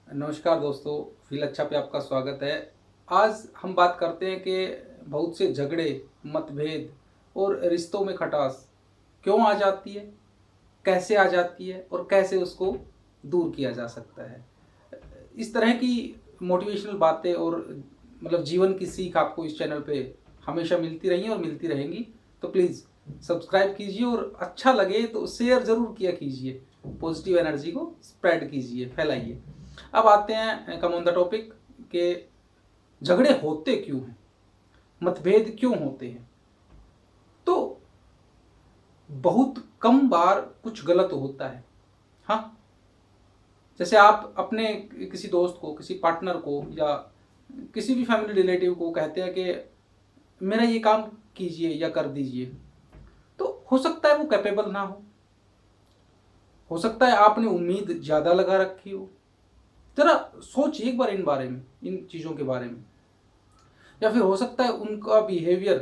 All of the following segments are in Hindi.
नमस्कार दोस्तों, फील अच्छा पे आपका स्वागत है। आज हम बात करते हैं कि बहुत से झगड़े, मतभेद और रिश्तों में खटास क्यों आ जाती है, कैसे आ जाती है और कैसे उसको दूर किया जा सकता है। इस तरह की मोटिवेशनल बातें और जीवन की सीख आपको इस चैनल पे हमेशा मिलती रही है और मिलती रहेंगी। तो प्लीज़ सब्सक्राइब कीजिए और अच्छा लगे तो शेयर ज़रूर किया कीजिए। पॉजिटिव एनर्जी को स्प्रेड कीजिए, फैलाइए। अब आते हैं कम ऑन द टॉपिक के झगड़े होते क्यों हैं, मतभेद क्यों होते हैं। तो बहुत कम बार कुछ गलत होता है। हाँ, जैसे आप अपने किसी दोस्त को, किसी पार्टनर को या किसी भी फैमिली रिलेटिव को कहते हैं कि मेरा ये काम कीजिए या कर दीजिए, तो हो सकता है वो कैपेबल ना हो सकता है आपने उम्मीद ज़्यादा लगा रखी हो। जरा सोचिए एक बार इन बारे में, इन चीज़ों के बारे में। या फिर हो सकता है उनका बिहेवियर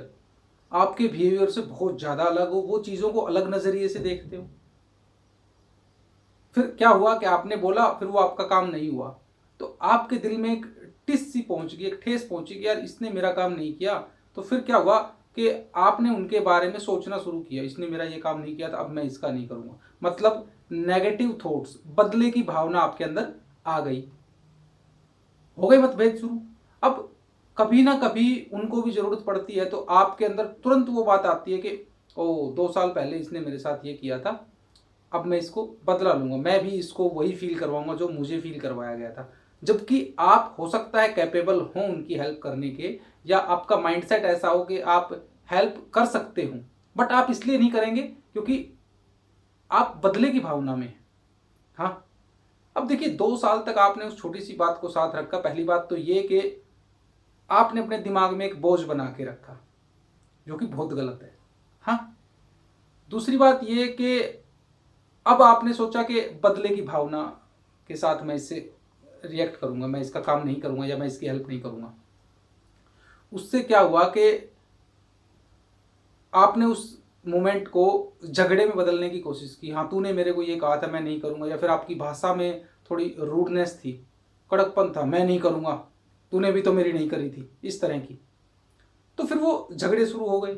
आपके बिहेवियर से बहुत ज़्यादा अलग हो, वो चीज़ों को अलग नज़रिए से देखते हो। फिर क्या हुआ कि आपने बोला, फिर वो आपका काम नहीं हुआ, तो आपके दिल में एक टिस सी पहुंच गई, एक ठेस पहुंची कि यार इसने मेरा काम नहीं किया। तो फिर क्या हुआ कि आपने उनके बारे में सोचना शुरू किया, इसने मेरा ये काम नहीं किया था, अब मैं इसका नहीं करूँगा। मतलब नेगेटिव थॉट्स, बदले की भावना आपके अंदर आ गई, हो गई मतभेद शुरू। अब कभी ना कभी उनको भी ज़रूरत पड़ती है तो आपके अंदर तुरंत वो बात आती है कि ओ 2 साल पहले इसने मेरे साथ ये किया था, अब मैं इसको बदला लूँगा, मैं भी इसको वही फील करवाऊँगा जो मुझे फील करवाया गया था। जबकि आप हो सकता है कैपेबल हों उनकी हेल्प करने के, या आपका माइंडसेट ऐसा हो कि आप हेल्प कर सकते हो, बट आप इसलिए नहीं करेंगे क्योंकि आप बदले की भावना में हैं। हाँ, अब देखिए 2 साल तक आपने उस छोटी सी बात को साथ रखा। पहली बात तो ये कि आपने अपने दिमाग में एक बोझ बना के रखा, जो कि बहुत गलत है। हाँ, दूसरी बात ये कि अब आपने सोचा कि बदले की भावना के साथ मैं इससे रिएक्ट करूंगा, मैं इसका काम नहीं करूंगा या मैं इसकी हेल्प नहीं करूंगा। उससे क्या हुआ कि आपने उस मोमेंट को झगड़े में बदलने की कोशिश की। हाँ, तूने मेरे को ये कहा था, मैं नहीं करूंगा। या फिर आपकी भाषा में थोड़ी रूडनेस थी, कड़कपन था, मैं नहीं करूंगा, तूने भी तो मेरी नहीं करी थी, इस तरह की। तो फिर वो झगड़े शुरू हो गए,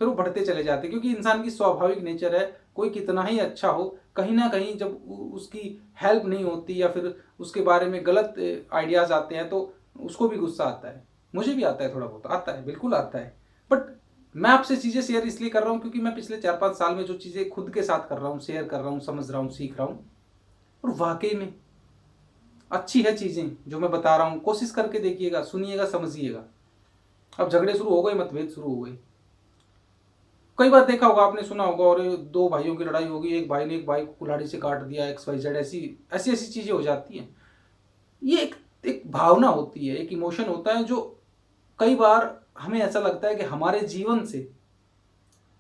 फिर वो बढ़ते चले जाते, क्योंकि इंसान की स्वाभाविक नेचर है, कोई कितना ही अच्छा हो, कहीं ना कहीं जब उसकी हेल्प नहीं होती या फिर उसके बारे में गलत आइडियाज़ आते हैं तो उसको भी गुस्सा आता है। मुझे भी आता है, थोड़ा बहुत आता है, बिल्कुल आता है। बट मैं आपसे चीज़ें शेयर इसलिए कर रहा हूँ क्योंकि मैं पिछले 4-5 साल में जो चीज़ें खुद के साथ कर रहा हूँ, शेयर कर रहा हूँ, समझ रहा हूँ, सीख रहा हूँ, और वाकई में अच्छी है चीज़ें जो मैं बता रहा हूँ। कोशिश करके देखिएगा, सुनिएगा, समझिएगा। अब झगड़े शुरू हो गए, मतभेद शुरू हो गए। कई बार देखा होगा आपने, सुना होगा, और दो भाइयों की लड़ाई होगी, एक भाई ने एक भाई को कुल्हाड़ी से काट दिया, XYZ, ऐसी ऐसी ऐसी चीज़ें हो जाती हैं। ये एक एक भावना होती है, एक इमोशन होता है जो कई बार हमें ऐसा लगता है कि हमारे जीवन से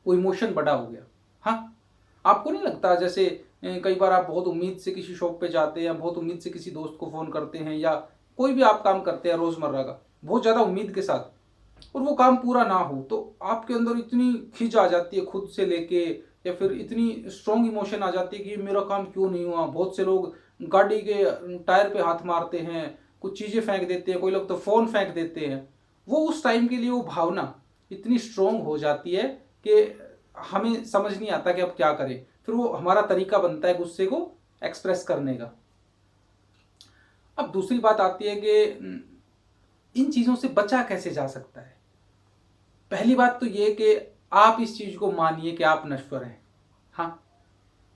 वो इमोशन बड़ा हो गया। हाँ, आपको नहीं लगता जैसे कई बार आप बहुत उम्मीद से किसी शॉप पे जाते हैं, या बहुत उम्मीद से किसी दोस्त को फ़ोन करते हैं, या कोई भी आप काम करते हैं रोज़मर्रा का बहुत ज़्यादा उम्मीद के साथ, और वो काम पूरा ना हो तो आपके अंदर इतनी खिंच आ जाती है खुद से लेके, या फिर इतनी स्ट्रॉन्ग इमोशन आ जाती है कि मेरा काम क्यों नहीं हुआ। बहुत से लोग गाड़ी के टायर पे हाथ मारते हैं, कुछ चीज़ें फेंक देते हैं, कोई लोग तो फ़ोन फेंक देते हैं। वो उस टाइम के लिए वो भावना इतनी स्ट्रॉन्ग हो जाती है कि हमें समझ नहीं आता कि अब क्या करें। फिर वो हमारा तरीका बनता है गुस्से को एक्सप्रेस करने का। अब दूसरी बात आती है कि इन चीज़ों से बचा कैसे जा सकता है। पहली बात तो ये कि आप इस चीज़ को मानिए कि आप नश्वर हैं। हाँ,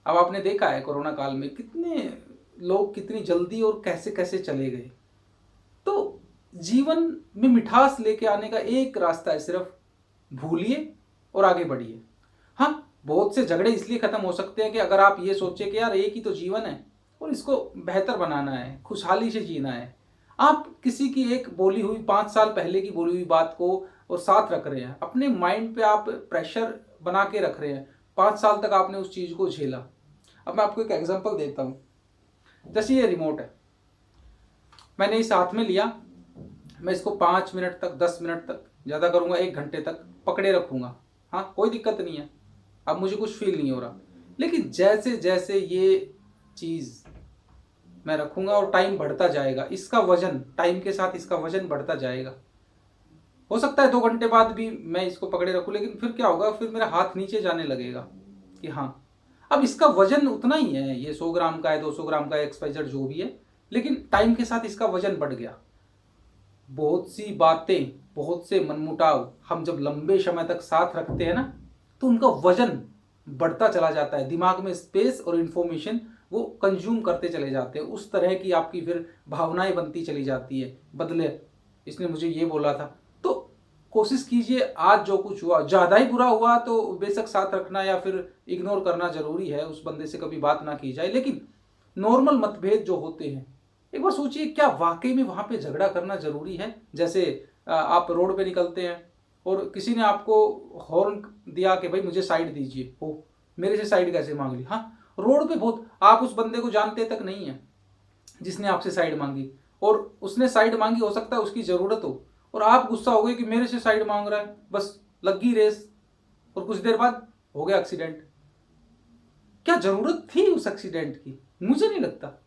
अब आपने देखा है कोरोना काल में कितने लोग कितनी जल्दी और कैसे कैसे चले गए। तो जीवन में मिठास लेके आने का एक रास्ता है, सिर्फ भूलिए और आगे बढ़िए। हाँ, बहुत से झगड़े इसलिए ख़त्म हो सकते हैं कि अगर आप ये सोचें कि यार एक ही तो जीवन है और इसको बेहतर बनाना है, खुशहाली से जीना है। आप किसी की एक बोली हुई 5 साल पहले की बोली हुई बात को और साथ रख रहे हैं, अपने माइंड पे आप प्रेशर बना के रख रहे हैं। 5 साल तक आपने उस चीज़ को झेला। अब मैं आपको एक एग्जांपल देता हूँ। जैसे ये रिमोट है, मैंने इस हाथ में लिया, मैं इसको 5 मिनट तक, 10 मिनट तक, ज़्यादा करूँगा 1 घंटे तक पकड़े रखूँगा। हाँ, कोई दिक्कत नहीं है, अब मुझे कुछ फील नहीं हो रहा। लेकिन जैसे जैसे ये चीज़ मैं रखूंगा और टाइम बढ़ता जाएगा, इसका वजन टाइम के साथ इसका वजन बढ़ता जाएगा। हो सकता है 2 घंटे बाद भी मैं इसको पकड़े रखूं, लेकिन फिर क्या होगा, फिर मेरा हाथ नीचे जाने लगेगा कि हाँ अब इसका वजन उतना ही है, ये 100 ग्राम का है, 200 ग्राम का है, XYZ जो भी है, लेकिन टाइम के साथ इसका वजन बढ़ गया। बहुत सी बातें, बहुत से मनमुटाव हम जब लंबे समय तक साथ रखते हैं ना, तो उनका वजन बढ़ता चला जाता है, दिमाग में स्पेस और इंफॉर्मेशन वो कंज्यूम करते चले जाते हैं, उस तरह की आपकी फिर भावनाएं बनती चली जाती है। बदले इसने मुझे ये बोला था, तो कोशिश कीजिए आज जो कुछ हुआ, ज़्यादा ही बुरा हुआ तो बेशक साथ रखना या फिर इग्नोर करना जरूरी है, उस बंदे से कभी बात ना की जाए, लेकिन नॉर्मल मतभेद जो होते हैं एक बार सोचिए, क्या वाकई में वहां पे झगड़ा करना जरूरी है? जैसे आप रोड पे निकलते हैं और किसी ने आपको हॉर्न दिया कि भाई मुझे साइड दीजिए, हो मेरे से साइड कैसे मांग ली? हाँ, रोड पे बहुत, आप उस बंदे को जानते तक नहीं है जिसने आपसे साइड मांगी, और उसने साइड मांगी, हो सकता है उसकी जरूरत हो, और आप गुस्सा हो गए कि मेरे से साइड मांग रहा है, बस लग गई रेस और कुछ देर बाद हो गया एक्सीडेंट। क्या जरूरत थी उस एक्सीडेंट की? मुझे नहीं लगता।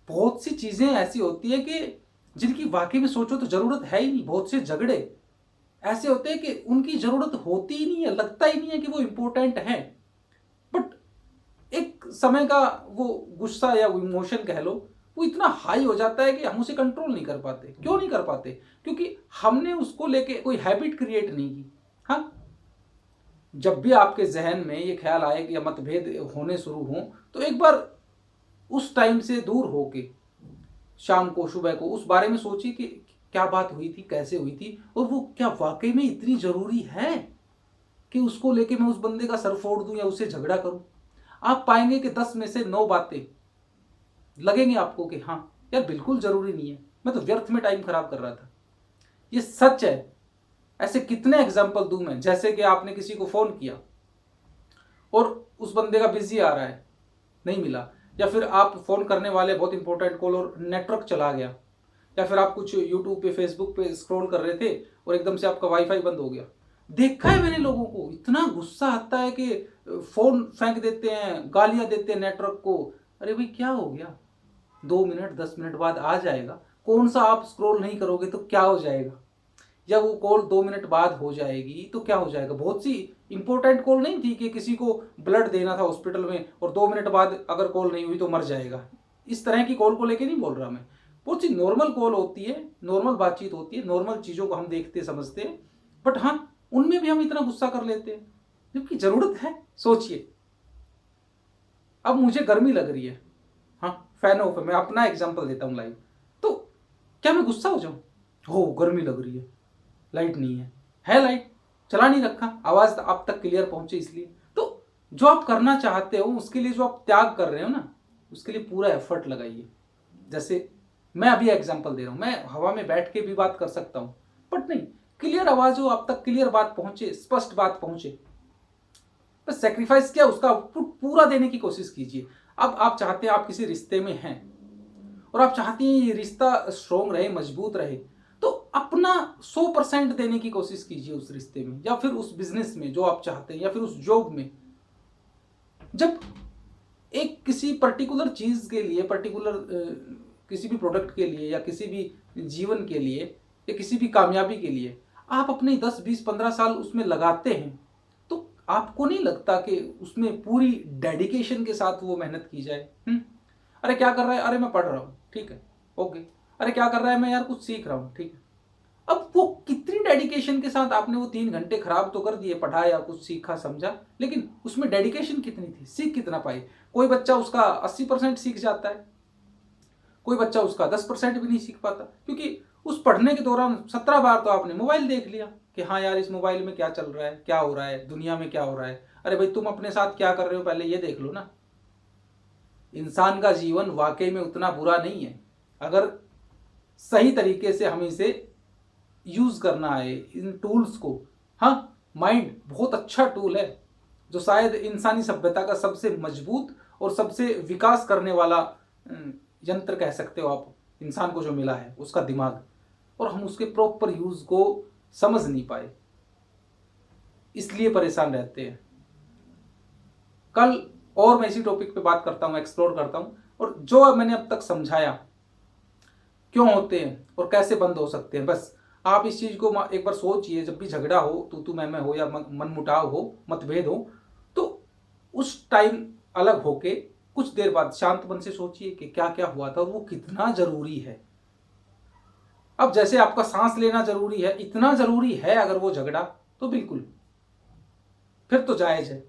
बहुत सी चीजें ऐसी होती है कि जिनकी वाकई में सोचो तो जरूरत है ही नहीं। बहुत से झगड़े ऐसे होते हैं कि उनकी जरूरत होती ही नहीं है, लगता ही नहीं है कि वो इंपॉर्टेंट है, बट एक समय का वो गुस्सा या इमोशन कह लो, वो इतना हाई हो जाता है कि हम उसे कंट्रोल नहीं कर पाते। क्यों नहीं कर पाते? क्योंकि हमने उसको लेके कोई हैबिट क्रिएट नहीं की। हाँ, जब भी आपके जहन में ये ख्याल आए कि मतभेद होने शुरू हों, तो एक बार उस टाइम से दूर होके शाम को, सुबह को उस बारे में सोचिए कि क्या बात हुई थी, कैसे हुई थी, और वो क्या वाकई में इतनी जरूरी है कि उसको लेके मैं उस बंदे का सर फोड़ दूं या उससे झगड़ा करूं। आप पाएंगे कि 10 में से 9 बातें लगेंगे आपको कि हाँ यार बिल्कुल जरूरी नहीं है, मैं तो व्यर्थ में टाइम खराब कर रहा था। ये सच है। ऐसे कितने एग्जाम्पल दूं मैं? जैसे कि आपने किसी को फोन किया और उस बंदे का बिजी आ रहा है, नहीं मिला, या फिर आप फोन करने वाले बहुत इंपॉर्टेंट कॉल और नेटवर्क चला गया, या फिर आप कुछ यूट्यूब पे, फेसबुक पे स्क्रॉल कर रहे थे और एकदम से आपका वाईफाई बंद हो गया। देखा है मैंने लोगों को, इतना गुस्सा आता है कि फोन फेंक देते हैं, गालियां देते हैं नेटवर्क को। अरे भाई क्या हो गया, 2 मिनट 10 मिनट बाद आ जाएगा। कौन सा आप स्क्रॉल नहीं करोगे तो क्या हो जाएगा? या वो कॉल 2 मिनट बाद हो जाएगी तो क्या हो जाएगा? बहुत सी इंपॉर्टेंट कॉल नहीं थी कि किसी को ब्लड देना था हॉस्पिटल में और 2 मिनट बाद अगर कॉल नहीं हुई तो मर जाएगा। इस तरह की कॉल को लेके नहीं बोल रहा मैं। बहुत सी नॉर्मल कॉल होती है, नॉर्मल बातचीत होती है, नॉर्मल चीज़ों को हम देखते समझते हैं, बट हाँ उनमें भी हम इतना गुस्सा कर लेते हैं जबकि जरूरत है। सोचिए, अब मुझे गर्मी लग रही है, हाँ फैन ऑफ है, मैं अपना एग्जाम्पल देता हूँ लाइव, तो क्या मैं गुस्सा हो जाऊँ? हो गर्मी लग रही है, लाइट नहीं है लाइट, चला नहीं रखा, आवाज आप तक क्लियर पहुंचे इसलिए। तो जो आप करना चाहते हो उसके लिए जो आप त्याग कर रहे हो ना, उसके लिए पूरा एफर्ट लगाइए। जैसे मैं अभी एग्जांपल दे रहा हूं, मैं हवा में बैठ के भी बात कर सकता हूं, बट नहीं, क्लियर आवाज हो, आप तक क्लियर बात पहुंचे, स्पष्ट बात पहुंचे, बस सेक्रीफाइस किया, उसका आउटपुट पूरा देने की कोशिश कीजिए। अब आप चाहते हैं, आप किसी रिश्ते में हैं और आप चाहते हैं ये रिश्ता स्ट्रोंग रहे, मजबूत रहे, तो अपना 100% देने की कोशिश कीजिए उस रिश्ते में, या फिर उस बिजनेस में जो आप चाहते हैं, या फिर उस जॉब में। जब एक किसी पर्टिकुलर चीज के लिए, पर्टिकुलर किसी भी प्रोडक्ट के लिए, या किसी भी जीवन के लिए, या किसी भी कामयाबी के लिए आप अपने 10 20 15 साल उसमें लगाते हैं, तो आपको नहीं लगता कि उसमें पूरी डेडिकेशन के साथ वो मेहनत की जाए? अरे क्या कर रहा है? अरे मैं पढ़ रहा हूँ, ठीक है, ओके। अरे क्या कर रहा है? मैं यार कुछ सीख रहा हूँ, ठीक है। अब वो कितनी डेडिकेशन के साथ आपने वो 3 घंटे खराब तो कर दिए, पढ़ाया, कुछ सीखा, समझा, लेकिन उसमें डेडिकेशन कितनी थी? सीख कितना पाए? कोई बच्चा उसका 80% सीख जाता है, कोई बच्चा उसका 10% भी नहीं सीख पाता, क्योंकि उस पढ़ने के दौरान 17 बार तो आपने मोबाइल देख लिया कि हाँ यार इस मोबाइल में क्या चल रहा है, क्या हो रहा है दुनिया में, क्या हो रहा है। अरे भाई तुम अपने साथ क्या कर रहे हो पहले ये देख लो ना। इंसान का जीवन वाकई में उतना बुरा नहीं है, अगर सही तरीके से हमें इसे यूज करना है, इन टूल्स को। हाँ, माइंड बहुत अच्छा टूल है, जो शायद इंसानी सभ्यता का सबसे मजबूत और सबसे विकास करने वाला यंत्र कह सकते हो आप, इंसान को जो मिला है उसका दिमाग, और हम उसके प्रॉपर यूज को समझ नहीं पाए, इसलिए परेशान रहते हैं। कल और मैं इसी टॉपिक पे बात करता हूँ, एक्सप्लोर करता हूँ। और जो मैंने अब तक समझाया क्यों होते हैं और कैसे बंद हो सकते हैं, बस आप इस चीज़ को एक बार सोचिए। जब भी झगड़ा हो, तू मैं हो, या मनमुटाव हो, मतभेद हो, तो उस टाइम अलग होके कुछ देर बाद शांत मन से सोचिए कि क्या क्या हुआ था और वो कितना जरूरी है। अब जैसे आपका सांस लेना जरूरी है, इतना जरूरी है अगर वो झगड़ा, तो बिल्कुल फिर तो जायज है।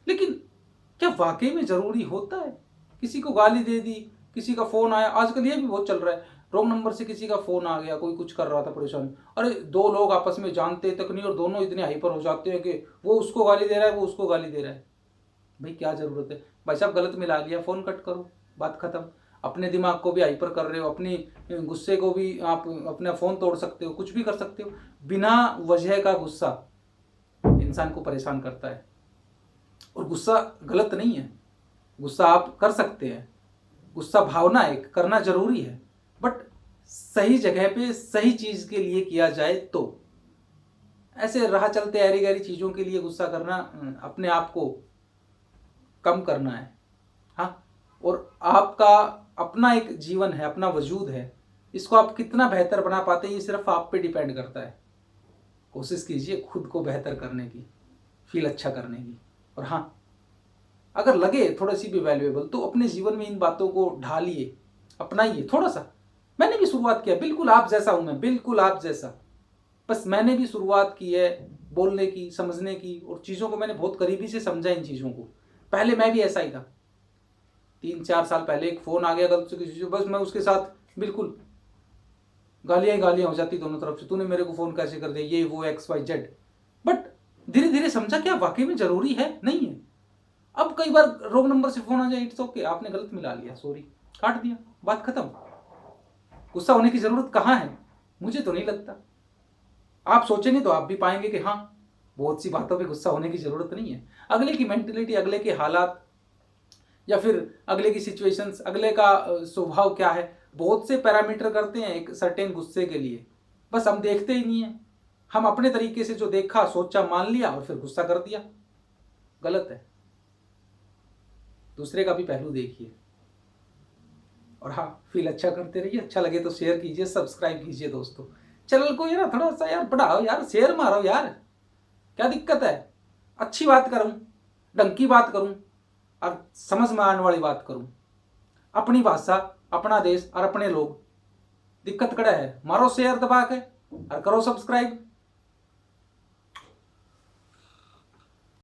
लेकिन क्या वाकई में जरूरी होता है? किसी को गाली दे दी, किसी का फोन आया, आजकल ये भी बहुत चल रहा है, रॉन्ग नंबर से किसी का फोन आ गया, कोई कुछ कर रहा था परेशान, अरे दो लोग आपस में जानते तक नहीं और दोनों इतने हाइपर हो जाते हैं कि वो उसको गाली दे रहा है, वो उसको गाली दे रहा है। भाई क्या जरूरत है? भाई साहब गलत मिला लिया, फोन कट करो, बात खत्म। अपने दिमाग को भी हाइपर कर रहे हो, अपनी गुस्से को भी आप अपना फोन तोड़ सकते हो, कुछ भी कर सकते हो। बिना वजह का गुस्सा इंसान को परेशान करता है। और गुस्सा गलत नहीं है, गुस्सा आप कर सकते हैं, गुस्सा भावना एक करना जरूरी है, बट सही जगह पे सही चीज के लिए किया जाए तो। ऐसे राह चलते ऐरी गैरी चीजों के लिए गुस्सा करना अपने आप को कम करना है। हाँ, और आपका अपना एक जीवन है, अपना वजूद है, इसको आप कितना बेहतर बना पाते हैं ये सिर्फ आप पे डिपेंड करता है। कोशिश कीजिए खुद को बेहतर करने की, फील अच्छा करने की। और हाँ, अगर लगे थोड़ा सी भी वैल्यूएबल तो अपने जीवन में इन बातों को ढालिए, अपनाइए थोड़ा सा। मैंने भी शुरुआत किया, बिल्कुल आप जैसा हूं मैं, बिल्कुल आप जैसा। बस मैंने भी शुरुआत की है बोलने की, समझने की, और चीज़ों को मैंने बहुत करीबी से समझा इन चीज़ों को। पहले मैं भी ऐसा ही था। 3-4 साल पहले एक फ़ोन आ गया गलत से किसी से, बस मैं उसके साथ बिल्कुल गालियाँ ही गालियाँ हो जाती दोनों तरफ से, तूने मेरे को फ़ोन कैसे कर दिया, ये वो XYZ। बट धीरे धीरे समझा क्या वाकई में ज़रूरी है, नहीं है। अब कई बार रॉन्ग नंबर से फ़ोन आ जाए, इट्स ओके, आपने गलत मिला लिया, सॉरी, काट दिया, बात खत्म। गुस्सा होने की ज़रूरत कहाँ है? मुझे तो नहीं लगता। आप सोचेंगे तो आप भी पाएंगे कि हाँ, बहुत सी बातों पे गुस्सा होने की ज़रूरत नहीं है। अगले की मेंटेलिटी, अगले के हालात, या फिर अगले की सिचुएशंस, अगले का स्वभाव क्या है, बहुत से पैरामीटर करते हैं एक सर्टेन गुस्से के लिए। बस हम देखते ही नहीं है, हम अपने तरीके से जो देखा, सोचा, मान लिया और फिर गुस्सा कर दिया। गलत है। दूसरे का भी पहलू देखिए। और हाँ, फील अच्छा करते रहिए। अच्छा लगे तो शेयर कीजिए, सब्सक्राइब कीजिए दोस्तों। चैनल को यार थोड़ा सा यार बढ़ाओ यार, शेयर मारो यार, क्या दिक्कत है? अच्छी बात करूं, ढंग की बात करूं और समझ में आने वाली बात करूं, अपनी भाषा, अपना देश और अपने लोग। दिक्कत कड़ा है? मारो शेयर दबा के और करो सब्सक्राइब।